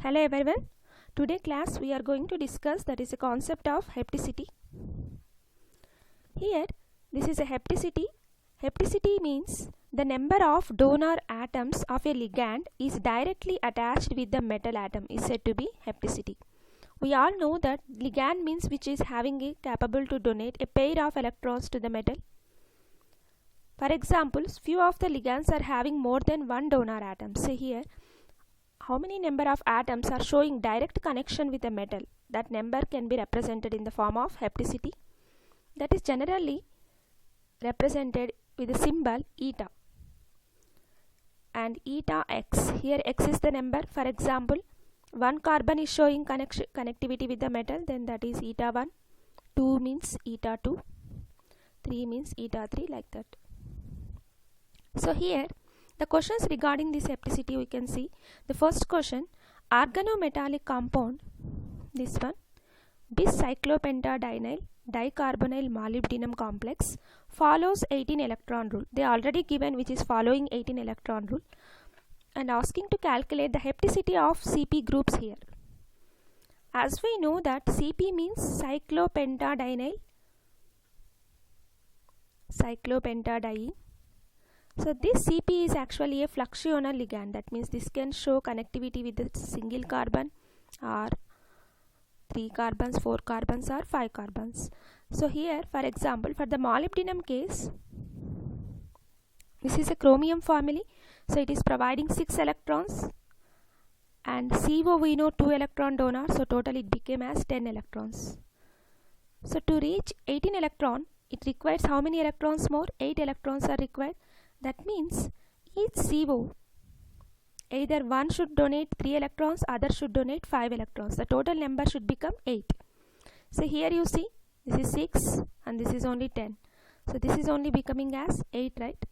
Hello everyone. Today class we are going to discuss that is a concept of hapticity. Here this is a hapticity. Hapticity means the number of donor atoms of a ligand is directly attached with the metal atom is said to be hapticity. We all know that ligand means which is having a capable to donate a pair of electrons to the metal. For example, few of the ligands are having more than one donor atom. Say here how many number of atoms are showing direct connection with a metal. That number can be represented in the form of hapticity. That is generally represented with the symbol eta and eta x. Here x is the number. For example, one carbon is showing connectivity with the metal, then that is eta 1, 2 means eta 2, 3 means eta 3, like that. So here the questions regarding this hapticity we can see. The first question, organometallic compound, this one, bis-cyclopentadienyl dicarbonyl molybdenum complex follows 18 electron rule. They already given which is following 18 electron rule and asking to calculate the hapticity of CP groups here. As we know that CP means cyclopentadiene. So this CP is actually a fluxional ligand. That means this can show connectivity with the single carbon or 3 carbons, 4 carbons or 5 carbons. So here for example for the molybdenum case, this is a chromium family. So it is providing 6 electrons and CO we know 2 electron donor. So total it became as 10 electrons. So to reach 18 electron it requires how many electrons more? 8 electrons are required. That means each CO, either one should donate 3 electrons, other should donate 5 electrons. The total number should become 8. So here you see this is 6 and this is only 10. So this is only becoming as 8, right?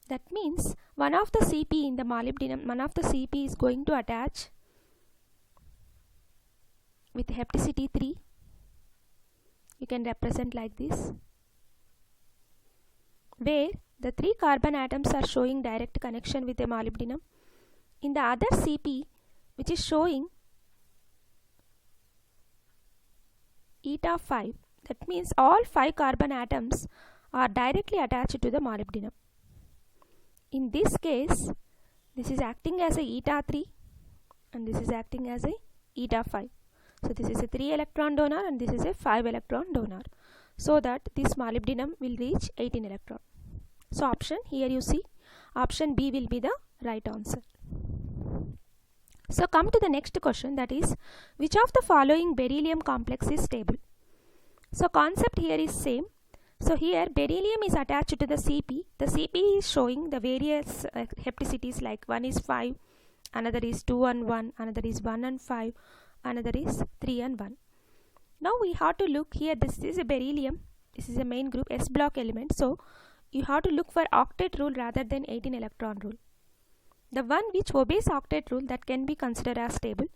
That means one of the CP in the molybdenum, one of the CP is going to attach with hapticity 3. You can represent like this, where the 3 carbon atoms are showing direct connection with the molybdenum. In the other CP which is showing eta 5, that means all 5 carbon atoms are directly attached to the molybdenum. In this case this is acting as a eta 3 and this is acting as a eta 5. So this is a 3 electron donor and this is a 5 electron donor, so that this molybdenum will reach 18 electron. So option here you see option B will be the right answer. So come to the next question, that is which of the following beryllium complex is stable. So concept here is same. So here beryllium is attached to the CP. The CP is showing the various hapticities, like one is 5, another is 2 and 1, another is 1 and 5, another is 3 and 1. Now we have to look here, this is a beryllium, this is a main group S block element. So you have to look for octet rule rather than 18 electron rule. The one which obeys octet rule, that can be considered as stable.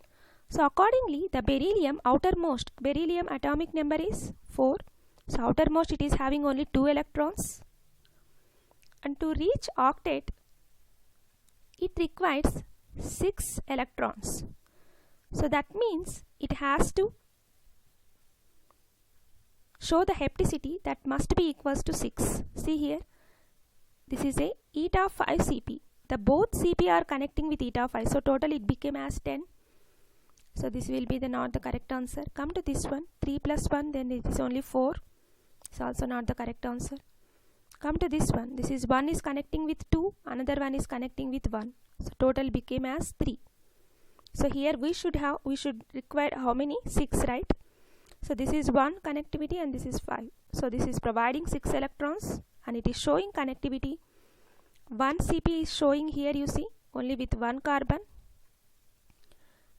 So accordingly the beryllium outermost beryllium atomic number is 4. So outermost it is having only 2 electrons, and to reach octet it requires 6 electrons. So that means it has to show the hapticity that must be equals to 6. See here, this is a eta 5 CP. The both CP are connecting with eta 5. So total it became as 10. So this will be the not the correct answer. Come to this one, 3 plus 1, then it is only 4. It's also not the correct answer. Come to this one, this is 1 is connecting with 2, another one is connecting with 1. So total became as 3. So here we should require how many? 6, right? So this is 1 connectivity and this is 5. So this is providing 6 electrons and it is showing connectivity. One CP is showing here, you see, only with 1 carbon,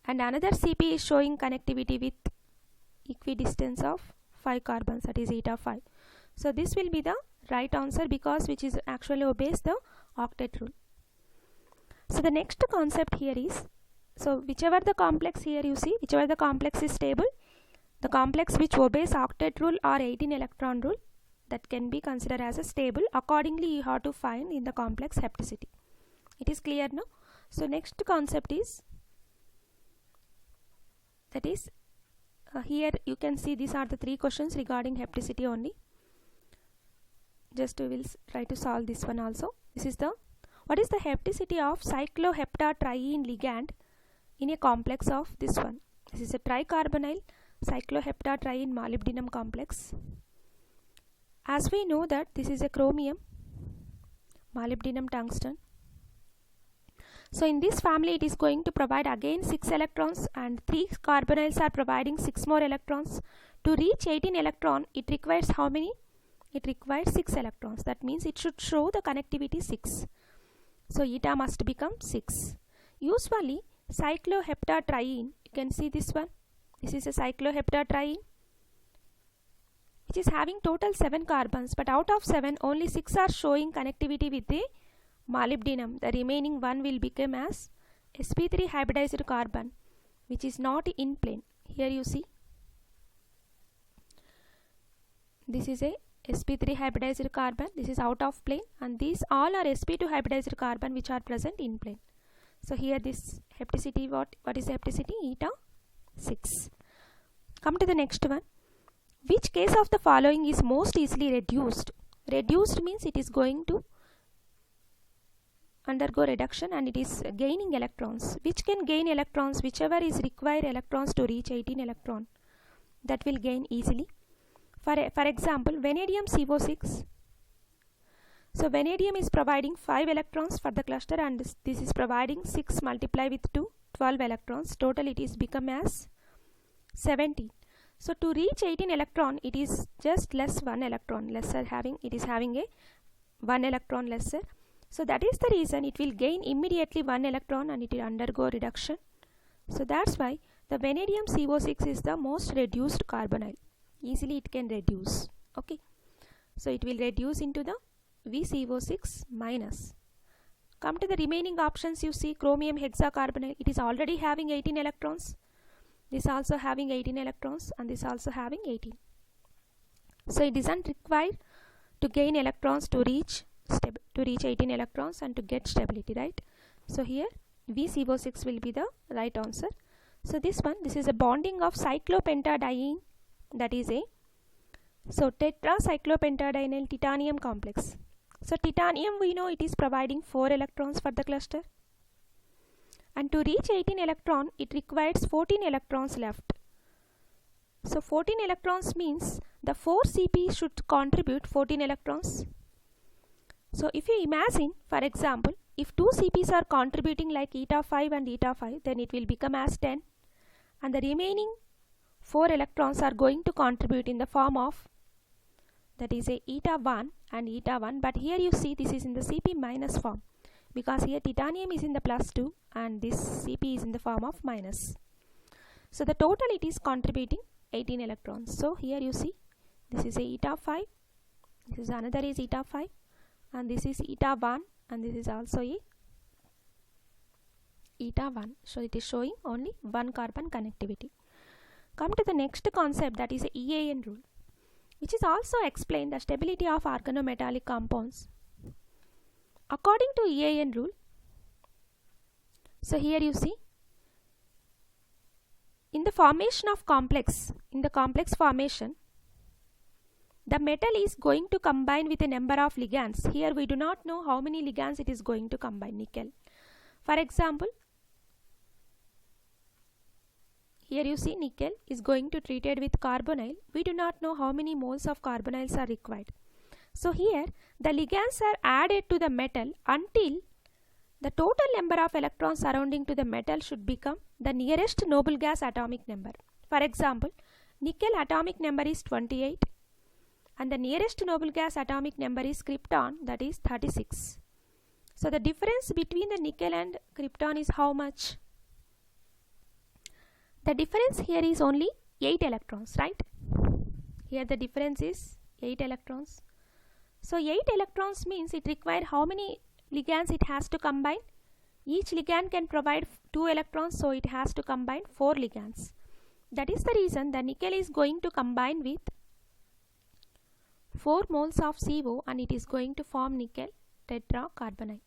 and another CP is showing connectivity with equidistance of 5 carbons, that is eta 5. So this will be the right answer because which is actually obeys the octet rule. So the next concept here is, so whichever the complex here you see, whichever the complex is stable, the complex which obeys octet rule or 18 electron rule, that can be considered as a stable. Accordingly you have to find in the complex hapticity. It is clear now? So next concept is That is, here you can see these are the 3 questions regarding hapticity only. Just we will try to solve this one also. This is the, what is the hapticity of cycloheptatriene ligand in a complex of this one? This is a tricarbonyl cycloheptatriene molybdenum complex. As we know that this is a chromium, molybdenum, tungsten. So in this family it is going to provide again 6 electrons, and 3 carbonyls are providing 6 more electrons. To reach 18 electron, it requires how many? It requires 6 electrons. That means it should show the connectivity 6. So eta must become 6. Usually cycloheptatriene, you can see this one. This is a cycloheptatriene which is having total 7 carbons, but out of 7 only 6 are showing connectivity with the molybdenum. The remaining one will become as sp3 hybridized carbon, which is not in plane. Here you see, this is a sp3 hybridized carbon, this is out of plane, and these all are sp2 hybridized carbon which are present in plane. So here this hapticity, what is hapticity? Eta 6. Come to the next one. Which case of the following is most easily reduced? Reduced means it is going to undergo reduction and it is gaining electrons. Which can gain electrons? Whichever is required electrons to reach 18 electron, that will gain easily. For example, vanadium CO6. So vanadium is providing 5 electrons for the cluster, and this is providing 6 multiplied with 2, 12 electrons. Total it is become as 17. So to reach 18 electron, it is just less 1 electron lesser, it is having a 1 electron lesser. So that is the reason it will gain immediately 1 electron and it will undergo reduction. So that's why the vanadium CO6 is the most reduced carbonyl. Easily it can reduce. Okay. So it will reduce into the VCO6 minus. Come to the remaining options. You see chromium hexacarbonyl. It is already having 18 electrons. This also having 18 electrons, and this also having 18. So it doesn't require to gain electrons to reach 18 electrons and to get stability, right? So here VCO6 will be the right answer. So this is a bonding of cyclopentadiene, that is a tetracyclopentadienyl titanium complex. So titanium, we know it is providing 4 electrons for the cluster, and to reach 18 electron it requires 14 electrons left. So 14 electrons means the 4 CP should contribute 14 electrons. So if you imagine, for example, if 2 CPs are contributing like eta 5 and eta 5, then it will become as 10, and the remaining 4 electrons are going to contribute in the form of, that is a eta 1 and eta 1, but here you see this is in the CP minus form, because here titanium is in the plus 2 and this CP is in the form of minus. So the total it is contributing 18 electrons. So here you see this is a eta 5, this is another is eta 5, and this is eta 1, and this is also a eta 1. So it is showing only 1 carbon connectivity. Come to the next concept, that is a EAN rule, which is also explain the stability of organometallic compounds. According to EAN rule, so here you see, in the formation of complex, in the complex formation, the metal is going to combine with a number of ligands. Here we do not know how many ligands it is going to combine. Nickel, for example, here you see nickel is going to treated with carbonyl. We do not know how many moles of carbonyls are required. So here the ligands are added to the metal until the total number of electrons surrounding to the metal should become the nearest noble gas atomic number. For example, nickel atomic number is 28 and the nearest noble gas atomic number is krypton, that is 36. So the difference between the nickel and krypton is how much? The difference here is only 8 electrons, right? Here the difference is 8 electrons. So 8 electrons means it requires how many ligands it has to combine? Each ligand can provide 2 electrons, so it has to combine 4 ligands. That is the reason the nickel is going to combine with 4 moles of CO and it is going to form nickel tetracarbonyl.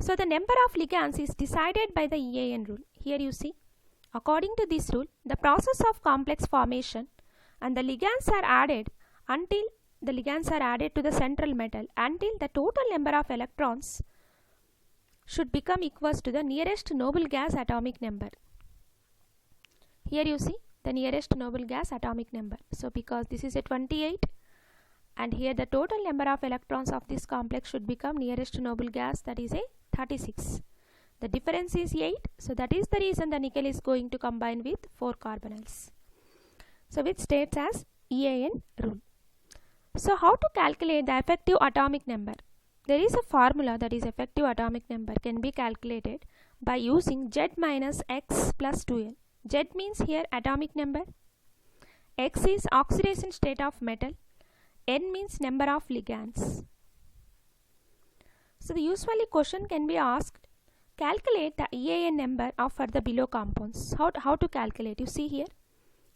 So the number of ligands is decided by the EAN rule. Here you see, According to this rule, the process of complex formation and the ligands are added to the central metal until the total number of electrons should become equals to the nearest noble gas atomic number. Here you see the nearest noble gas atomic number. So because this is a 28 and here the total number of electrons of this complex should become nearest noble gas, that is a 36. The difference is 8, so that is the reason the nickel is going to combine with 4 carbonyls. So which states as EAN rule. So how to calculate the effective atomic number? There is a formula, that is effective atomic number can be calculated by using Z minus X plus 2N. Z means here atomic number, X is oxidation state of metal, N means number of ligands. So the usually question can be asked, calculate the EAN number of for the below compounds. How to calculate? You see here,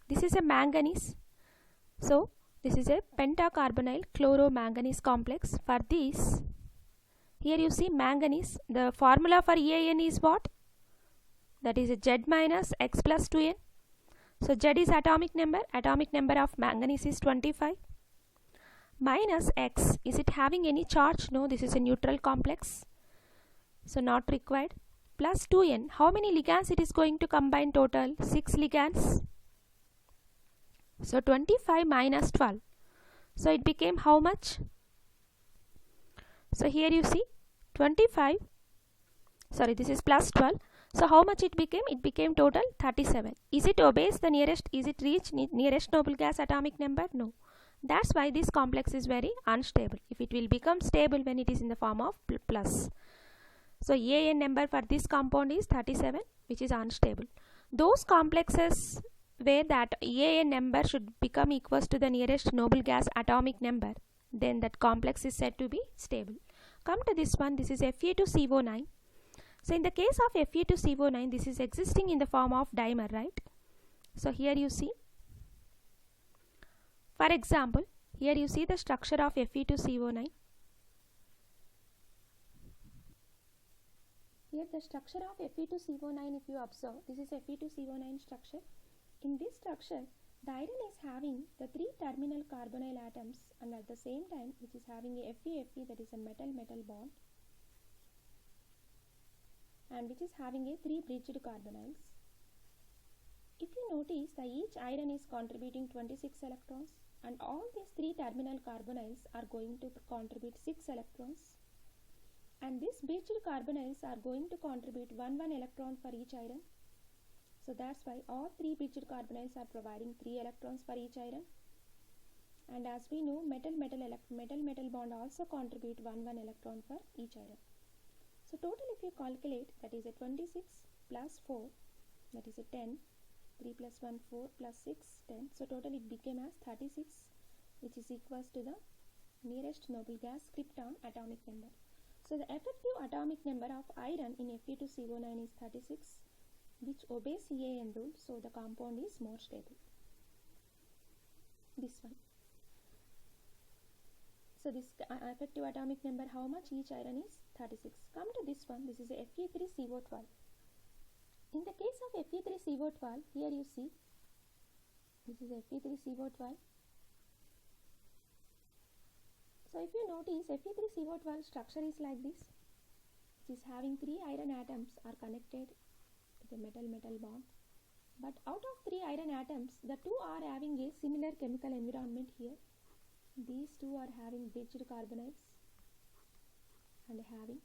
this is a manganese. So this is a pentacarbonyl chloromanganese complex. For this, here you see manganese. The formula for EAN is what? That is a Z minus X plus 2N. So Z is atomic number. Atomic number of manganese is 25. Minus X. Is it having any charge? No, this is a neutral complex. So not required. Plus 2N. How many ligands it is going to combine total? 6 ligands. So 25 minus 12. So it became how much? So here you see 25. Sorry, this is plus 12. So how much it became? It became total 37. Is it obeys the nearest? Is it reach nearest noble gas atomic number? No. That's why this complex is very unstable. If it will become stable when it is in the form of plus. So EAN number for this compound is 37, which is unstable. Those complexes where that EAN number should become equals to the nearest noble gas atomic number, then that complex is said to be stable. Come to this one. This is Fe2CO9. So in the case of Fe2CO9, this is existing in the form of dimer, right? So here you see, for example, here you see the structure of Fe2CO9. Here the structure of Fe2CO9, if you observe, this is Fe2CO9 structure. In this structure, the iron is having the 3 terminal carbonyl atoms, and at the same time which is having a Fe, that is a metal-metal bond, and which is having a 3 bridged carbonyls. If you notice, each iron is contributing 26 electrons, and all these 3 terminal carbonyls are going to contribute 6 electrons, and these bridged carbonyls are going to contribute 1 electron for each iron. So that's why all 3 bridged carbonyls are providing 3 electrons for each iron. And as we know, metal-metal bond also contribute 1 electron for each iron. So total, if you calculate, that is a 26 plus 4, that is a 10, 3 plus 1, 4 plus 6, 10. So total it became as 36, which is equals to the nearest noble gas krypton atomic number. So the effective atomic number of iron in Fe2CO9 is 36, which obeys EAN rule, so the compound is more stable. This one. So this effective atomic number, how much each iron is? 36. Come to this one. This is a Fe3CO12. In the case of Fe3CO12, here you see, this is Fe3CO12. So if you notice, Fe3CO12 structure is like this. It is having 3 iron atoms are connected with a metal-metal bond. But out of 3 iron atoms, the 2 are having a similar chemical environment here. These 2 are having bridged carbonyls and having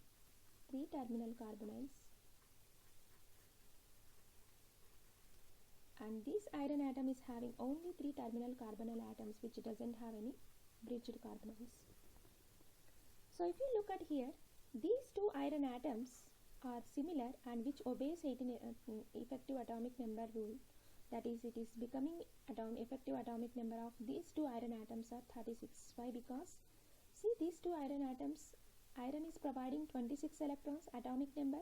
3 terminal carbonyls. And this iron atom is having only 3 terminal carbonyl atoms, which doesn't have any bridged carbonyls. So if you look at here, these 2 iron atoms are similar and which obeys effective atomic number rule. That is, it is becoming effective atomic number of these 2 iron atoms are 36. Why? Because see, these 2 iron atoms, iron is providing 26 electrons atomic number,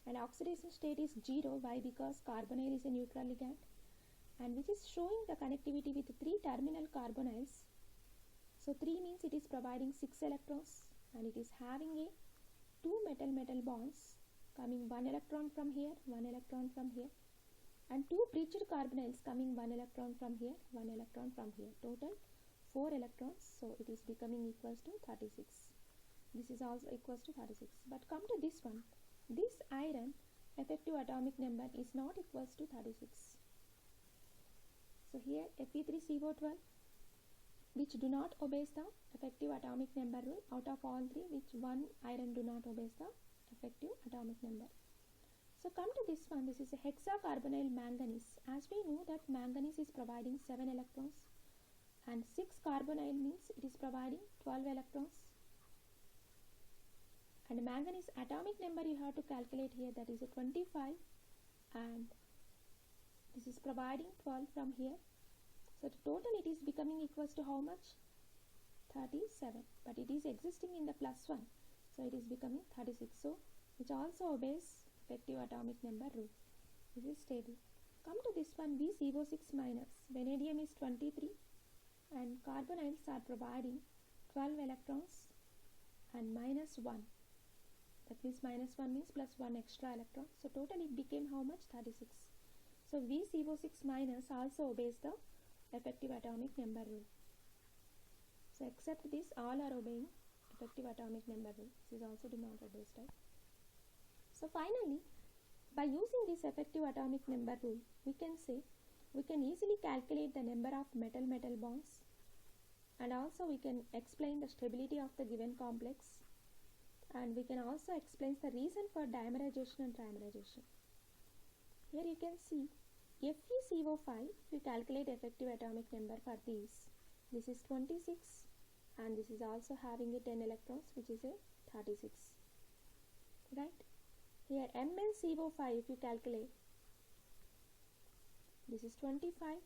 and oxidation state is 0. Why? Because carbonyl is a neutral ligand, and which is showing the connectivity with 3 terminal carbonyls. So 3 means it is providing 6 electrons, and it is having a 2 metal-metal bonds coming 1 electron from here, 1 electron from here, and 2 bridged carbonyls coming 1 electron from here, 1 electron from here. Total 4 electrons, so it is becoming equals to 36. This is also equals to 36. But come to this one. This iron effective atomic number is not equals to 36. So here Fe3CO12, which do not obeys the effective atomic number rule. Out of all three, which one iron do not obeys the effective atomic number. So come to this one. This is a hexacarbonyl manganese. As we know that manganese is providing 7 electrons and 6 carbonyl means it is providing 12 electrons. And manganese atomic number you have to calculate here, that is a 25, and this is providing 12 from here. So the total it is becoming equals to how much? 37. But it is existing in the plus 1. So it is becoming 36. So which also obeys effective atomic number rule. This is stable. Come to this one, VCO6 minus. Vanadium is 23 and carbonyls are providing 12 electrons and minus 1. That means minus 1 means plus 1 extra electron. So total it became how much? 36. So VCO6 minus also obeys the effective atomic number rule. So except this, all are obeying effective atomic number rule. This is also do not obeys, right? So finally, by using this effective atomic number rule, we can say we can easily calculate the number of metal-metal bonds, and also we can explain the stability of the given complex, and we can also explain the reason for dimerization and trimerization. Here you can see FeCO5, if you calculate effective atomic number for these, this is 26 and this is also having a 10 electrons, which is a 36, right? Here MnCO5, if you calculate, this is 25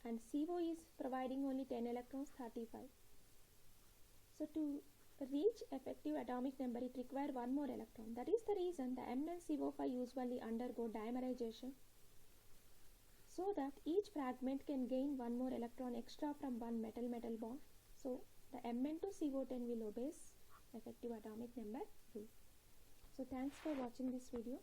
and CO is providing only 10 electrons, 35. So to reach effective atomic number, it requires one more electron. That is the reason the MnCO5 usually undergo dimerization, so that each fragment can gain one more electron extra from one metal-metal bond. So the Mn2CO10 will obey effective atomic number rule. So thanks for watching this video.